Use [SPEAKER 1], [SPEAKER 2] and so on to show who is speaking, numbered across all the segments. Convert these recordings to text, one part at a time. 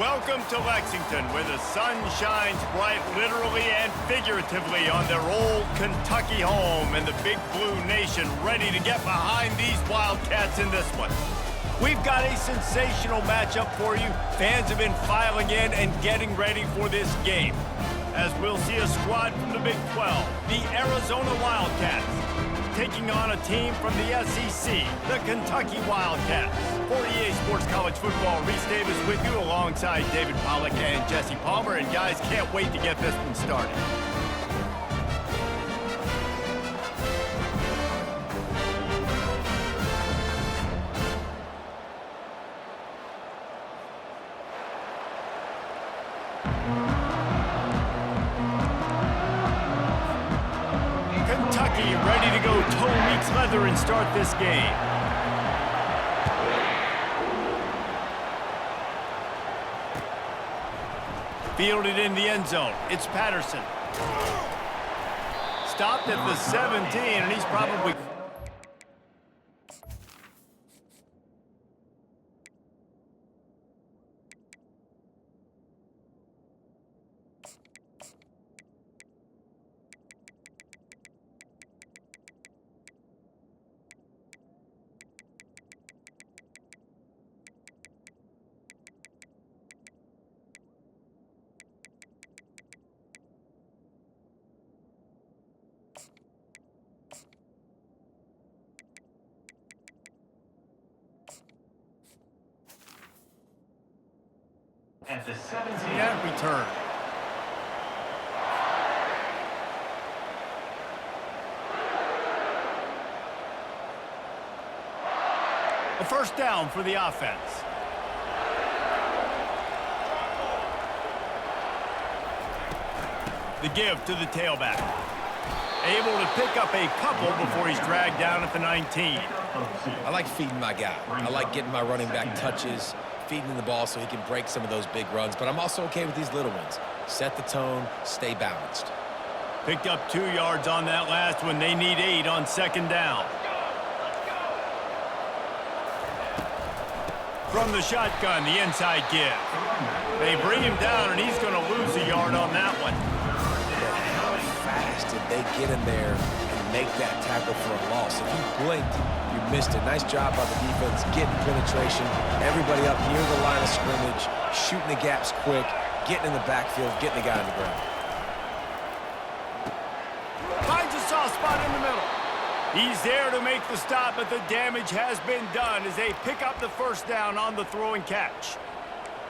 [SPEAKER 1] Welcome to Lexington, where the sun shines bright literally and figuratively on their old Kentucky home, and the Big Blue Nation ready to get behind these Wildcats in this one. We've got a sensational matchup for you. Fans have been filing in and getting ready for this game, as we'll see a squad from the Big 12, the Arizona Wildcats, taking on a team from the SEC, the Kentucky Wildcats. For EA Sports College Football, Reese Davis with you alongside David Pollack and Jesse Palmer. And guys, can't wait to get this one started. Kentucky ready to go toe meets leather and start this game. Fielded in the end zone. It's Patterson. Stopped at the 17, and he's probably...
[SPEAKER 2] At the 17.
[SPEAKER 1] At return. A first down for the offense. The give to the tailback. Able to pick up a couple before he's dragged down at the 19.
[SPEAKER 3] I like feeding my guy. I like getting my running back touches, feeding him the ball so he can break some of those big runs, but I'm also okay with these little ones. Set the tone, stay balanced.
[SPEAKER 1] Picked up 2 yards on that last one. They need 8 on second down. From the shotgun, the inside give. They bring him down, and he's going to lose a yard on that one.
[SPEAKER 3] How fast did they get in there and make that tackle for a loss? If you blinked, you missed it. Nice job by the defense, getting penetration. Everybody up near the line of scrimmage, shooting the gaps quick, getting in the backfield, getting the guy on the ground.
[SPEAKER 1] Finds a soft spot in the middle. He's there to make the stop, but the damage has been done as they pick up the first down on the throw and catch.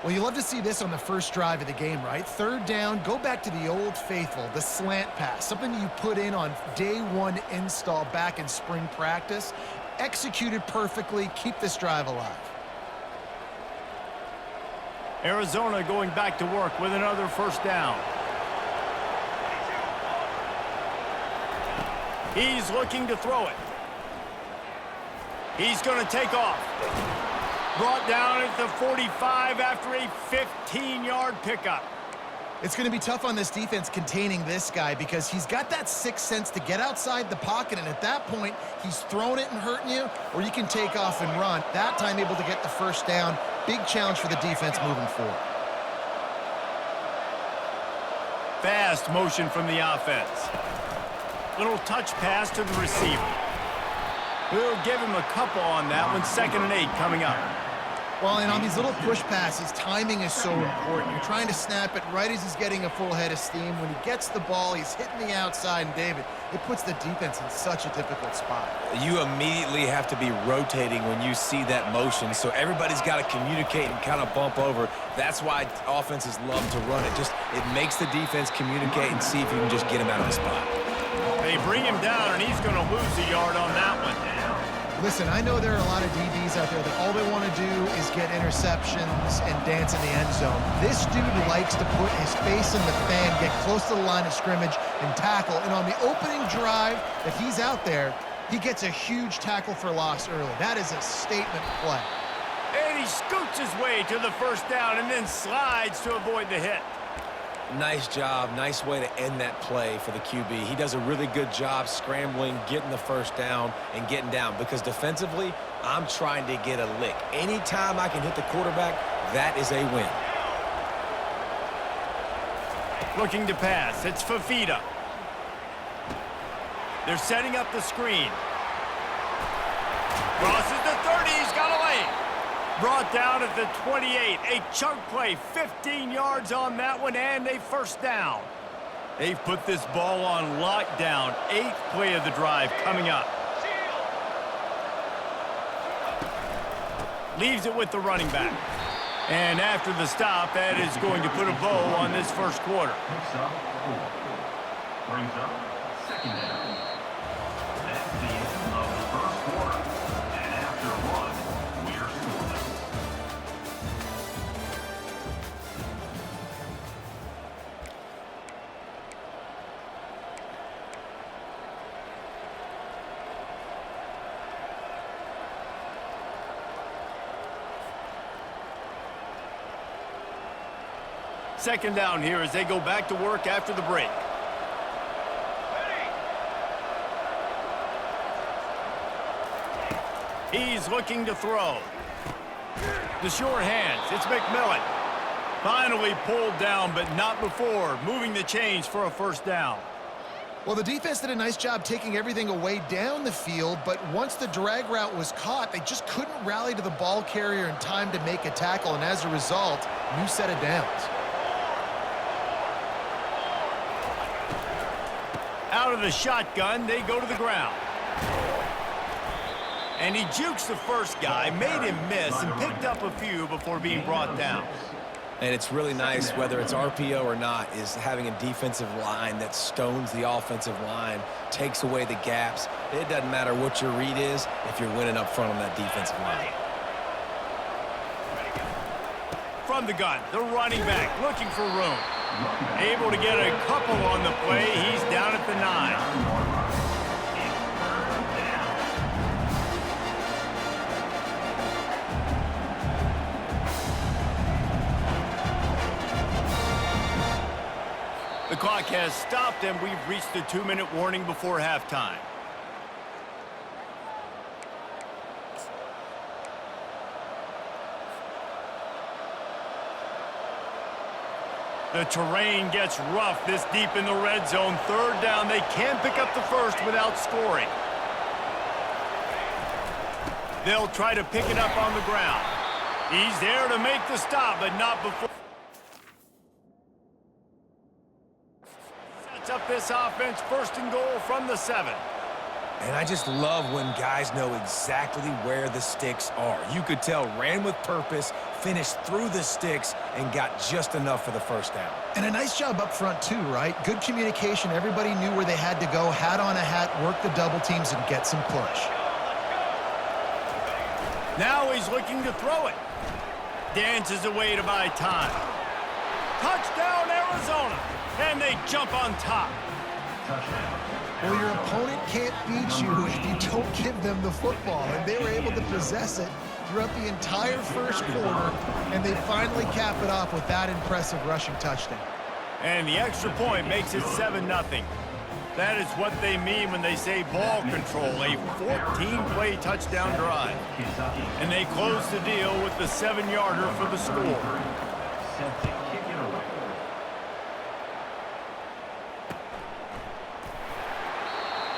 [SPEAKER 4] Well, you love to see this on the first drive of the game, right? Third down, go back to the old faithful, the slant pass, something you put in on day one install back in spring practice. Executed perfectly, keep this drive alive.
[SPEAKER 1] Arizona going back to work with another first down. He's looking to throw it. He's going to take off. Brought down at the 45 after a 15-yard pickup.
[SPEAKER 4] It's going to be tough on this defense containing this guy because he's got that sixth sense to get outside the pocket, and at that point, he's throwing it and hurting you, or you can take off and run. That time able to get the first down. Big challenge for the defense moving forward.
[SPEAKER 1] Fast motion from the offense. Little touch pass to the receiver. We'll give him a couple on that one. 2nd and 8 coming up.
[SPEAKER 4] Well, and on these little push passes, timing is so important. You're trying to snap it right as he's getting a full head of steam. When he gets the ball, he's hitting the outside, and David, it puts the defense in such a difficult spot.
[SPEAKER 3] You immediately have to be rotating when you see that motion, so everybody's got to communicate and kind of bump over. That's why offenses love to run it. It makes the defense communicate and see if you can just get him out of the spot.
[SPEAKER 1] They bring him down, and he's going to lose a yard on that one.
[SPEAKER 4] Listen, I know there are a lot of DBs out there that all they want to do is get interceptions and dance in the end zone. This dude likes to put his face in the fan, get close to the line of scrimmage, and tackle. And on the opening drive that he's out there, he gets a huge tackle for loss early. That is a statement play.
[SPEAKER 1] And he scoots his way to the first down and then slides to avoid the hit.
[SPEAKER 3] Nice job. Nice way to end that play for the QB. He does a really good job scrambling, getting the first down, and getting down. Because defensively, I'm trying to get a lick. Anytime I can hit the quarterback, that is a win.
[SPEAKER 1] Looking to pass. It's Fafita. They're setting up the screen. Crosses the 30. He's got a lane. Brought down at the 28. A chunk play. 15 yards on that one and a first down. They've put this ball on lockdown. 8th play of the drive coming up. Leaves it with the running back. And after the stop, that is going to put a bow on this first quarter.
[SPEAKER 2] Picks up 4. Brings up second down. That's the end of the first quarter. And after one, we're scoreless.
[SPEAKER 1] Second down here as they go back to work after the break. He's looking to throw. The sure hands. It's McMillan. Finally pulled down, but not before. Moving the chains for a first down.
[SPEAKER 4] Well, the defense did a nice job taking everything away down the field, but once the drag route was caught, they just couldn't rally to the ball carrier in time to make a tackle, and as a result, new set of downs.
[SPEAKER 1] Out of the shotgun, they go to the ground. And he jukes the first guy, made him miss, and picked up a few before being brought down.
[SPEAKER 3] And it's really nice, whether it's RPO or not, is having a defensive line that stones the offensive line, takes away the gaps. It doesn't matter what your read is if you're winning up front on that defensive line.
[SPEAKER 1] From the gun, the running back looking for room. Able to get a couple on the play. He's down at the 9. The clock has stopped, and we've reached the 2-minute warning before halftime. The terrain gets rough this deep in the red zone. Third down, they can pick up the first without scoring. They'll try to pick it up on the ground. He's there to make the stop, but not before. Sets up this offense, first and goal from the 7.
[SPEAKER 3] And I just love when guys know exactly where the sticks are. You could tell ran with purpose, finished through the sticks, and got just enough for the first down.
[SPEAKER 4] And a nice job up front, too, right? Good communication. Everybody knew where they had to go, hat on a hat, work the double teams, and get some push.
[SPEAKER 1] Now he's looking to throw it. Dances away to buy time. Touchdown, Arizona. And they jump on top.
[SPEAKER 2] Touchdown.
[SPEAKER 4] Well, your opponent can't beat you if you don't give them the football, and they were able to possess it throughout the entire first quarter, and they finally cap it off with that impressive rushing touchdown.
[SPEAKER 1] And the extra point makes it 7-0. That is what they mean when they say ball control, a 14-play touchdown drive. And they close the deal with the 7-yarder for the score.
[SPEAKER 2] Set to kick it away.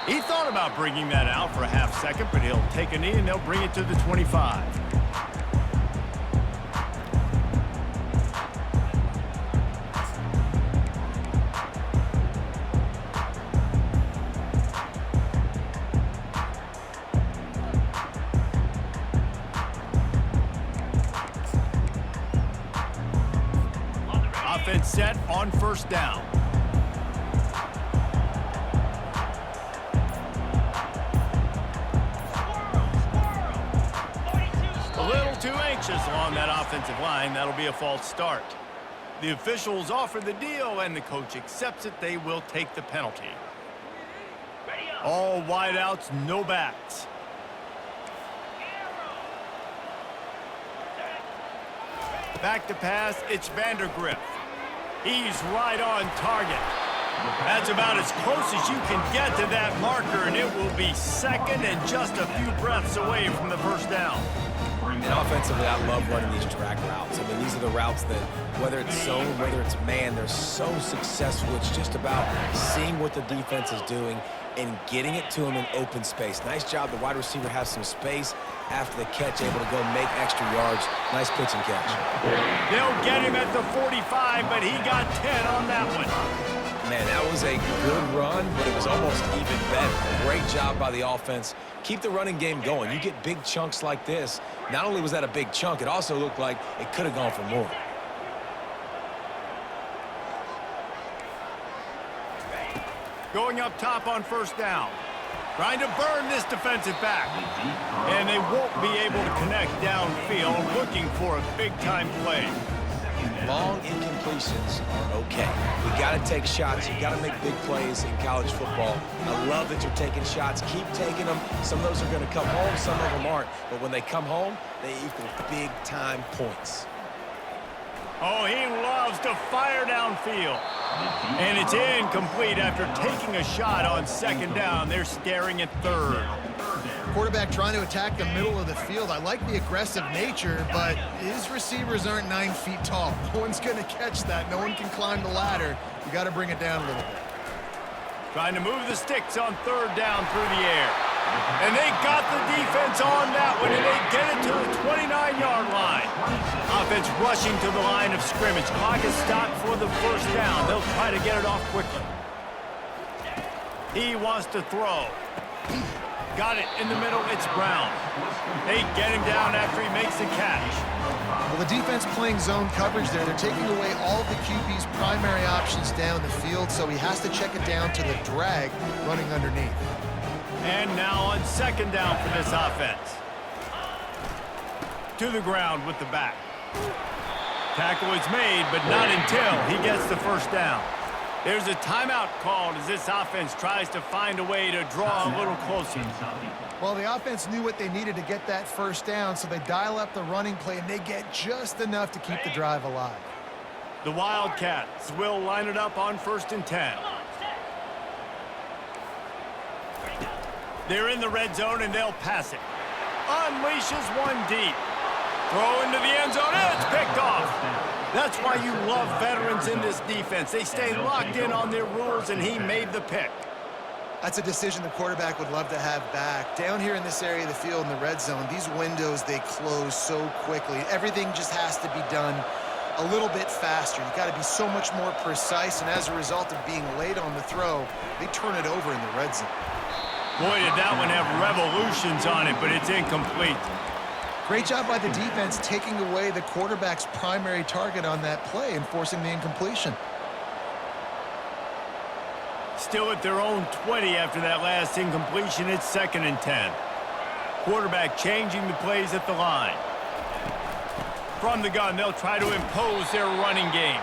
[SPEAKER 1] He thought about bringing that out for a half second, but he'll take a knee and they'll bring it to the 25. Offense set on first down. Too anxious along that offensive line. That'll be a false start. The officials offer the deal, and the coach accepts it. They will take the penalty. All wideouts, no backs. Back to pass, it's Vandergriff. He's right on target. That's about as close as you can get to that marker, and it will be second and just a few breaths away from the first down.
[SPEAKER 3] And offensively, I love running these drag routes. I mean, these are the routes that, whether it's zone, whether it's man, they're so successful. It's just about seeing what the defense is doing and getting it to them in open space. Nice job. The wide receiver has some space after the catch, able to go make extra yards. Nice pitch and catch.
[SPEAKER 1] They'll get him at the 45, but he got 10 on that one.
[SPEAKER 3] Man, that was a good run, but it was almost even better. Great job by the offense. Keep the running game going. You get big chunks like this. Not only was that a big chunk, it also looked like it could have gone for more.
[SPEAKER 1] Going up top on first down. Trying to burn this defensive back. And they won't be able to connect downfield, looking for a big-time play.
[SPEAKER 3] Long incompletions are okay. We got to take shots. You got to make big plays in college football. I love that you're taking shots. Keep taking them. Some of those are going to come home. Some of them aren't. But when they come home, they equal big-time points.
[SPEAKER 1] Oh, he loves to fire downfield. And it's incomplete after taking a shot on second down. They're staring at third.
[SPEAKER 4] Quarterback trying to attack the middle of the field. I like the aggressive nature, but his receivers aren't 9 feet tall. No one's going to catch that. No one can climb the ladder. You got to bring it down a little bit.
[SPEAKER 1] Trying to move the sticks on third down through the air. And they got the defense on that one, and they get it to the 29-yard line. Offense rushing to the line of scrimmage. Clock is stopped for the first down. They'll try to get it off quickly. He wants to throw. Got it in the middle. It's Brown. They get him down after he makes the catch.
[SPEAKER 4] Well, the defense playing zone coverage there. They're taking away all of the QB's primary options down the field, so he has to check it down to the drag running underneath.
[SPEAKER 1] And now on second down for this offense. To the ground with the back. Tackle is made, but not until he gets the first down. There's a timeout called as this offense tries to find a way to draw a little closer.
[SPEAKER 4] Well, the offense knew what they needed to get that first down, so they dial up the running play, and they get just enough to keep the drive alive.
[SPEAKER 1] The Wildcats will line it up on 1st and 10. They're in the red zone, and they'll pass it. Unleashes one deep. Throw into the end zone, and it's picked off. That's why you love veterans in this defense. They stay locked in on their rules, and he made the pick.
[SPEAKER 4] That's a decision the quarterback would love to have back. Down here in this area of the field in the red zone, these windows, they close so quickly. Everything just has to be done a little bit faster. You got to be so much more precise, and as a result of being late on the throw, they turn it over in the red zone.
[SPEAKER 1] Boy, did that one have revolutions on it, but it's incomplete.
[SPEAKER 4] Great job by the defense taking away the quarterback's primary target on that play and forcing the incompletion.
[SPEAKER 1] Still at their own 20 after that last incompletion. It's 2nd and 10. Quarterback changing the plays at the line. From the gun, they'll try to impose their running game.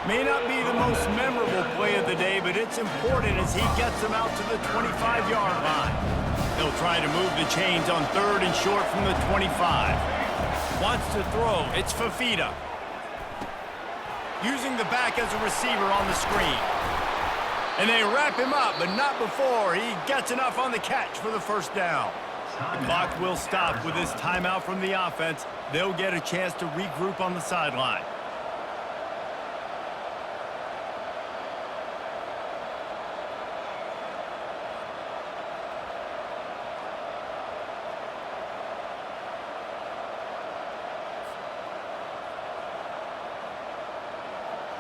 [SPEAKER 1] May not be the most memorable play of the day, but it's important as he gets them out to the 25-yard line. They'll try to move the chains on 3rd and short from the 25. Wants to throw. It's Fafita. Using the back as a receiver on the screen. And they wrap him up, but not before he gets enough on the catch for the first down. The clock will stop with this timeout from the offense. They'll get a chance to regroup on the sideline.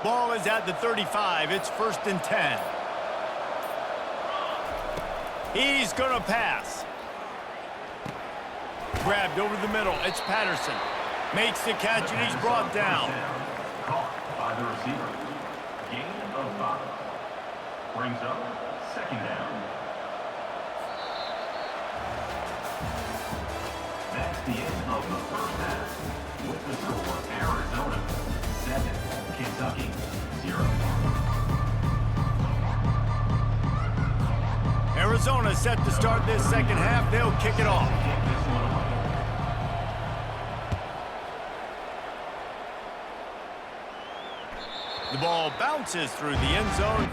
[SPEAKER 1] Ball is at the 35. It's 1st and 10. He's going to pass. Grabbed over the middle. It's Patterson. Makes the catch, and he's brought down.
[SPEAKER 2] Caught by the receiver. Gain of 5. Brings up 2nd down. That's the end of the first half. With the score, Arizona 7, Kentucky 0.
[SPEAKER 1] Arizona set to start this second half. They'll kick it off. The ball bounces through the end zone.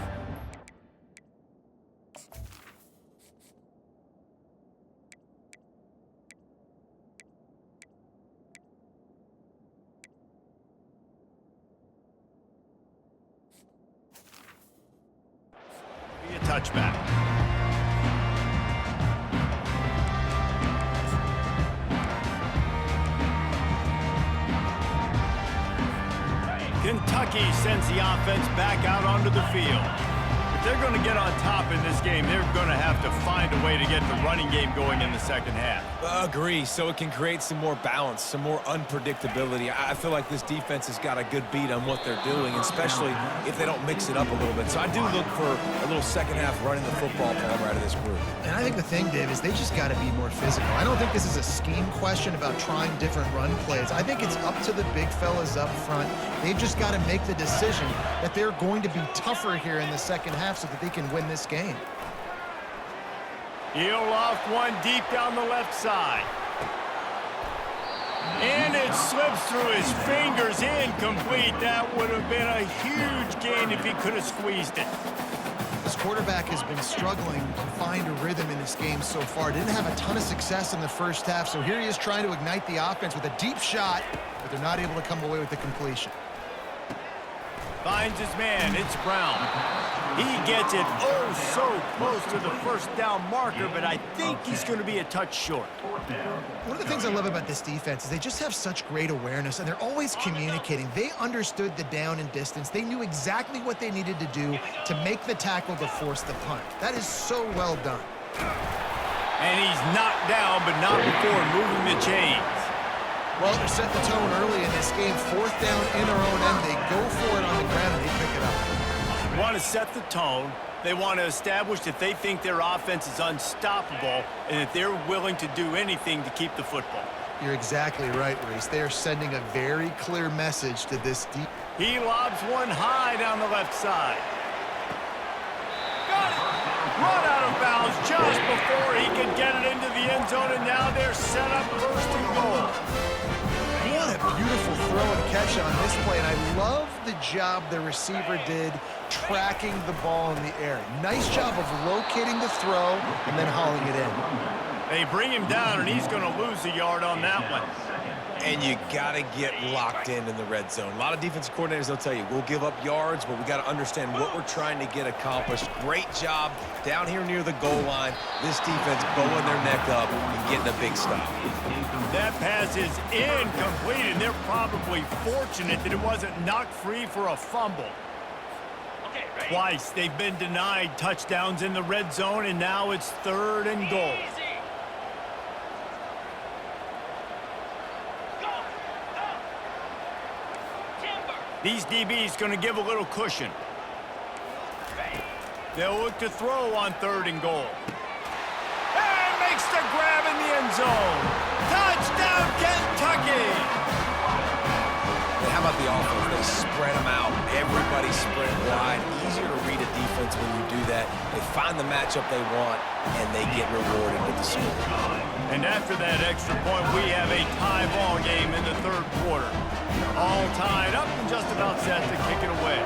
[SPEAKER 1] touchback. Kentucky sends the offense back out onto the field. If they're going to get on top in this game, they're going to have to find a way to get the running game going in the second half.
[SPEAKER 3] Agree, so it can create some more balance, some more unpredictability. I feel like this defense has got a good beat on what they're doing, especially if they don't mix it up a little bit. So I do look for a little second half running the football Palmer out of this group.
[SPEAKER 4] And I think the thing, Dave, is they just got to be more physical. I don't think this is a scheme question about trying different run plays. I think it's up to the big fellas up front. They've just got to make the decision that they're going to be tougher here in the second half so that they can win this game.
[SPEAKER 1] He'll loft one deep down the left side. And it slips through his fingers, incomplete. That would have been a huge gain if he could have squeezed it.
[SPEAKER 4] This quarterback has been struggling to find a rhythm in this game so far. Didn't have a ton of success in the first half, so here he is trying to ignite the offense with a deep shot, but they're not able to come away with the completion.
[SPEAKER 1] Finds his man, it's Brown. He gets it oh so close to the first down marker, but I think he's going to be a touch short.
[SPEAKER 4] One of the things I love about this defense is they just have such great awareness, and they're always communicating. They understood the down and distance. They knew exactly what they needed to do to make the tackle to force the punt. That is so well done.
[SPEAKER 1] And he's knocked down, but not before moving the chains.
[SPEAKER 4] Well, they set the tone early in this game. Fourth down in their own end. They go for it on the ground, and they pick it up.
[SPEAKER 1] They want to set the tone. They want to establish that they think their offense is unstoppable and that they're willing to do anything to keep the football.
[SPEAKER 4] You're exactly right, Reese. They are sending a very clear message to this deep.
[SPEAKER 1] He lobs one high down the left side. Got it! Run out of bounds just before he can get it into the end zone, and now they're set up first and goal.
[SPEAKER 4] What a beautiful throw and catch on this play, and I love the job the receiver did tracking the ball in the air. Nice job of locating the throw and then hauling it in.
[SPEAKER 1] They bring him down, and he's going to lose a yard on that one.
[SPEAKER 3] And you got to get locked in the red zone. A lot of defensive coordinators, they'll tell you, we'll give up yards, but we got to understand what we're trying to get accomplished. Great job down here near the goal line. This defense bowing their neck up and getting a big stop.
[SPEAKER 1] That pass is incomplete, and they're probably fortunate that it wasn't knocked free for a fumble. Twice they've been denied touchdowns in the red zone, and now it's 3rd and goal. These DBs going to give a little cushion. They'll look to throw on 3rd and goal. And makes the grab in the end zone. Touchdown, Kentucky!
[SPEAKER 3] And how about the offense? They spread them out. Everybody spread wide. Easier to read a defense when you do that. They find the matchup they want, and they get rewarded with the score.
[SPEAKER 1] And after that extra point, we have a tie ball game in the 3rd quarter. All tied up and just about set to kick it away.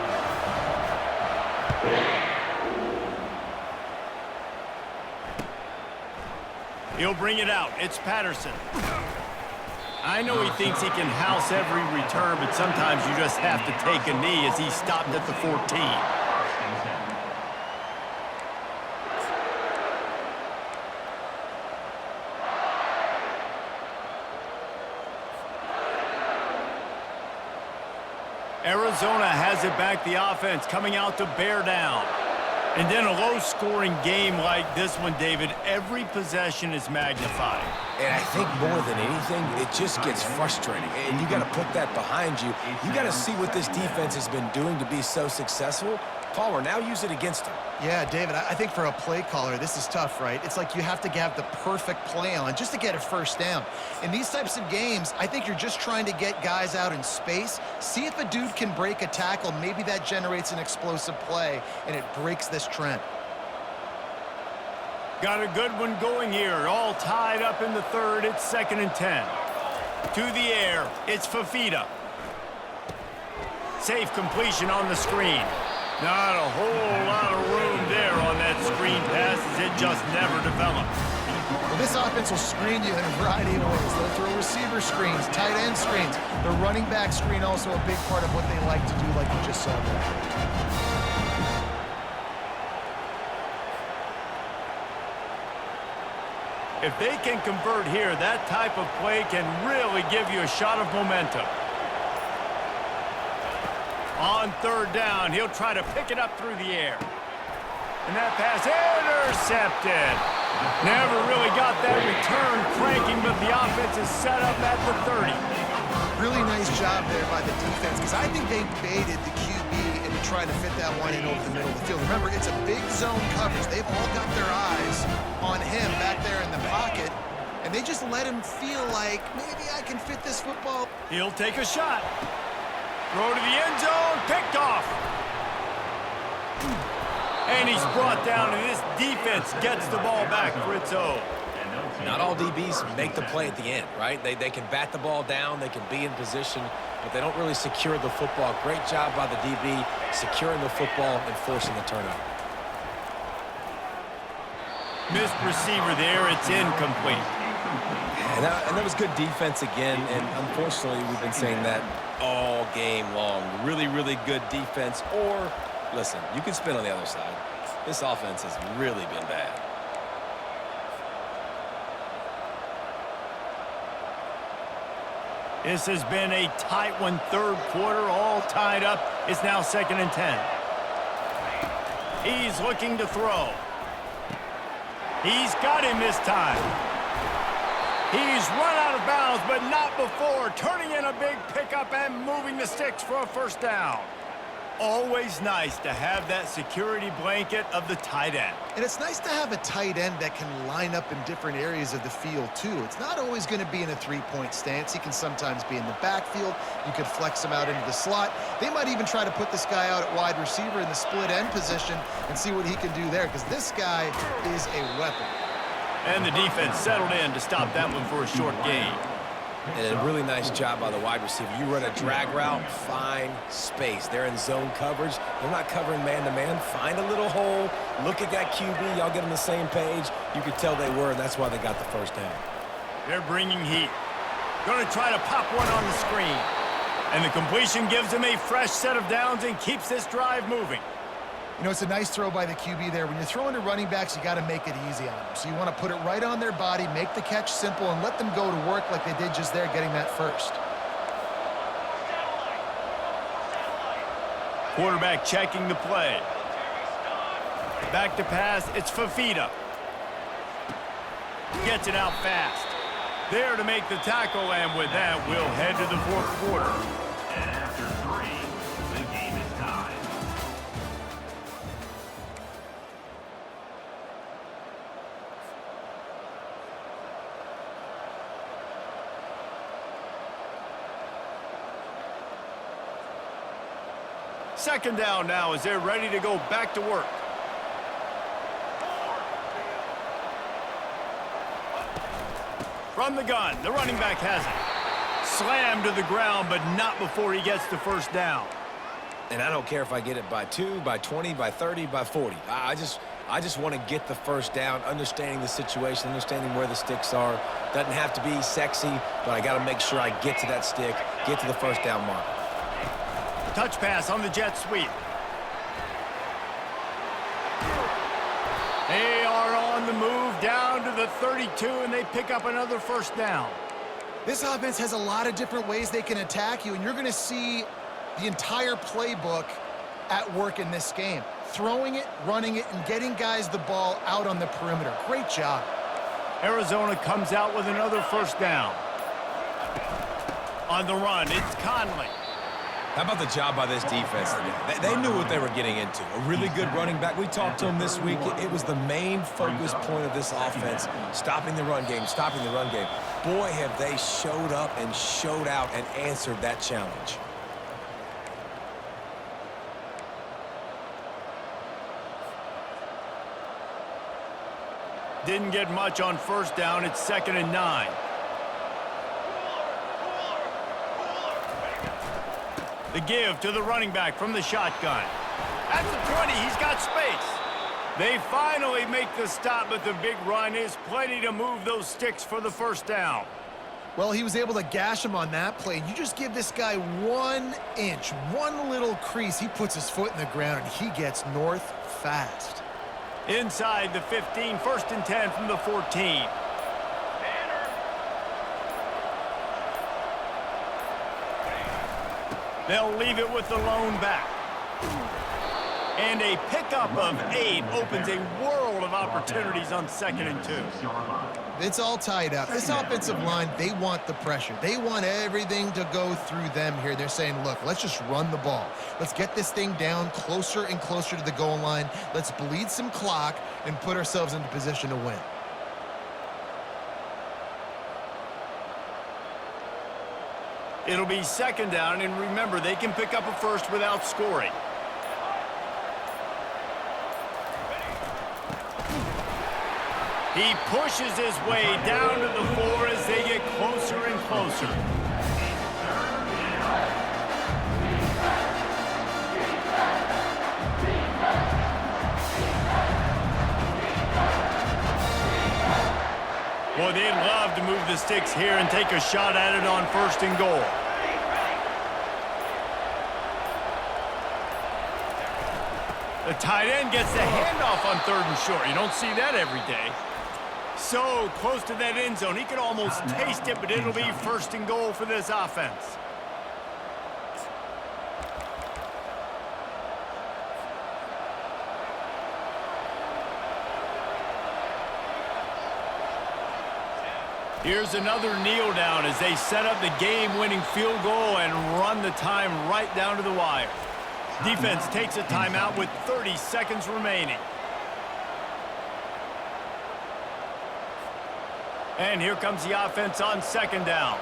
[SPEAKER 1] He'll bring it out. It's Patterson. I know he thinks he can house every return, but sometimes you just have to take a knee as he stopped at the 14. Arizona has it back, the offense coming out to bear down. And then a low-scoring game like this one, David, every possession is magnified.
[SPEAKER 3] And I think more than anything, it just gets frustrating. And you got to put that behind you. You got to see what this defense has been doing to be so successful. Palmer, now use it against him.
[SPEAKER 4] Yeah, David, I think for a play caller, this is tough, right? It's like you have to have the perfect play on just to get a first down. In these types of games, I think you're just trying to get guys out in space, see if a dude can break a tackle. Maybe that generates an explosive play, and it breaks this trend.
[SPEAKER 1] Got a good one going here. All tied up in the 3rd. It's 2nd and 10. To the air. It's Fafita. Safe completion on the screen. Not a whole lot of room there on that screen pass as it just never developed.
[SPEAKER 4] Well, this offense will screen you in a variety of ways. They'll throw receiver screens, tight end screens. The running back screen also a big part of what they like to do, like you just saw there.
[SPEAKER 1] If they can convert here, that type of play can really give you a shot of momentum. On third down, he'll try to pick it up through the air. And that pass intercepted. Never really got that return cranking, but the offense is set up at the 30.
[SPEAKER 4] Really nice job there by the defense, because I think they baited the QB into trying to fit that one in over the middle of the field. Remember, it's a big zone coverage. They've all got their eyes on him back there in the pocket, and they just let him feel like, maybe I can fit this football.
[SPEAKER 1] He'll take a shot. Throw to the end zone, picked off. And he's brought down, and this defense gets the ball back for its own.
[SPEAKER 3] Not all DBs make the play at the end, right? They can bat the ball down, they can be in position, but they don't really secure the football. Great job by the DB securing the football and forcing the turnover.
[SPEAKER 1] Missed receiver there, it's incomplete.
[SPEAKER 3] And that was good defense again, and unfortunately we've been saying that all game long. Really, really good defense, or, listen, you can spin on the other side. This offense has really been bad.
[SPEAKER 1] This has been a tight one, third quarter, all tied up. It's now 2nd and 10. He's looking to throw. He's got him this time. He's run out of bounds, but not before, turning in a big pickup and moving the sticks for a first down. Always nice to have that security blanket of the tight end.
[SPEAKER 4] And it's nice to have a tight end that can line up in different areas of the field, too. It's not always going to be in a three-point stance. He can sometimes be in the backfield. You could flex him out into the slot. They might even try to put this guy out at wide receiver in the split end position and see what he can do there, because this guy is a weapon.
[SPEAKER 1] And the defense settled in to stop that one for a short gain.
[SPEAKER 3] And a really nice job by the wide receiver. You run a drag route, find space. They're in zone coverage. They're not covering man-to-man. Find a little hole. Look at that QB. Y'all get on the same page. You could tell they were, and that's why they got the first down.
[SPEAKER 1] They're bringing heat. Going to try to pop one on the screen. And the completion gives them a fresh set of downs and keeps this drive moving.
[SPEAKER 4] You know, it's a nice throw by the QB there. When you're throwing to running backs, you got to make it easy on them. So you want to put it right on their body, make the catch simple, and let them go to work like they did just there, getting that first.
[SPEAKER 1] Quarterback checking the play. Back to pass, it's Fafita. Gets it out fast. There to make the tackle, and with that, we'll head to the fourth quarter.
[SPEAKER 2] And after 3, the game is tied.
[SPEAKER 1] Second down now as they're ready to go back to work. From the gun, the running back has it. Slammed to the ground, but not before he gets the first down.
[SPEAKER 3] And I don't care if I get it by 2, by 20, by 30, by 40. I just want to get the first down, understanding the situation, understanding where the sticks are. Doesn't have to be sexy, but I got to make sure I get to that stick, get to the first down mark.
[SPEAKER 1] Touch pass on the jet sweep. They are on the move down to the 32, and they pick up another first down.
[SPEAKER 4] This offense has a lot of different ways they can attack you, and you're going to see the entire playbook at work in this game. Throwing it, running it, and getting guys the ball out on the perimeter. Great job.
[SPEAKER 1] Arizona comes out with another first down. On the run, it's Conley.
[SPEAKER 3] How about the job by this defense today? They knew what they were getting into. A really good running back. We talked to him this week. It was the main focus point of this offense, stopping the run game, stopping the run game. Boy, have they showed up and showed out and answered that challenge.
[SPEAKER 1] Didn't get much on first down. It's 2nd and 9. The give to the running back from the shotgun. At the 20, he's got space. They finally make the stop, but the big run is plenty to move those sticks for the first down.
[SPEAKER 4] Well, he was able to gash him on that play. You just give this guy 1 inch, one little crease. He puts his foot in the ground, and he gets north fast.
[SPEAKER 1] Inside the 15, 1st and 10 from the 14. They'll leave it with the lone back. And a pickup of 8 opens a world of opportunities on 2nd and 2.
[SPEAKER 4] It's all tied up. This offensive line, they want the pressure. They want everything to go through them here. They're saying, look, let's just run the ball. Let's get this thing down closer and closer to the goal line. Let's bleed some clock and put ourselves into position to win.
[SPEAKER 1] It'll be 2nd down, and remember, they can pick up a first without scoring. He pushes his way down to the 4 as they get closer and closer. Boy, they'd love to move the sticks here and take a shot at it on 1st and goal. The tight end gets the handoff on 3rd and short. You don't see that every day. So close to that end zone. He could almost taste it, but it'll be 1st and goal for this offense. Here's another kneel down as they set up the game-winning field goal and run the time right down to the wire. Defense takes a timeout with 30 seconds remaining. And here comes the offense on 2nd down.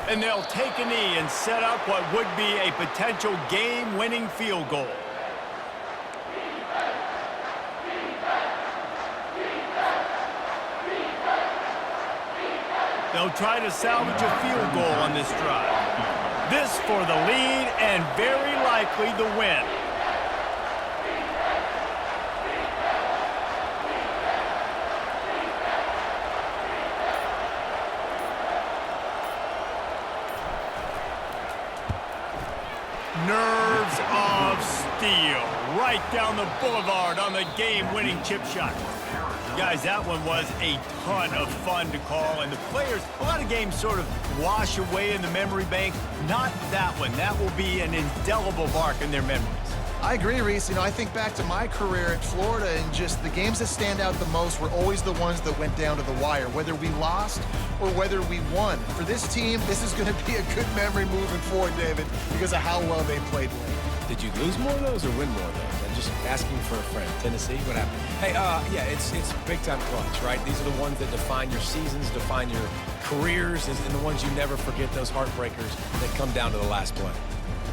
[SPEAKER 1] And they'll take a knee and set up what would be a potential game-winning field goal. They'll try to salvage a field goal on this drive. This for the lead and very likely the win. Nerves of steel right down the boulevard on the game-winning chip shot. Guys, that one was a ton of fun to call, and the players, a lot of games sort of wash away in the memory bank. Not that one. That will be an indelible mark in their memories.
[SPEAKER 4] I agree, Reese. You know, I think back to my career at Florida, and just the games that stand out the most were always the ones that went down to the wire, whether we lost or whether we won. For this team, this is going to be a good memory moving forward, David, because of how well they played late.
[SPEAKER 3] Did you lose more of those or win more of those? I'm just asking for a friend. Tennessee, what happened? Hey, yeah, it's big-time clutch, right? These are the ones that define your seasons, define your careers, and the ones you never forget, those heartbreakers that come down to the last play.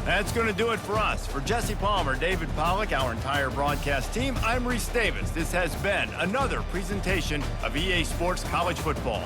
[SPEAKER 1] That's going to do it for us. For Jesse Palmer, David Pollack, our entire broadcast team, I'm Reese Davis. This has been another presentation of EA Sports College Football.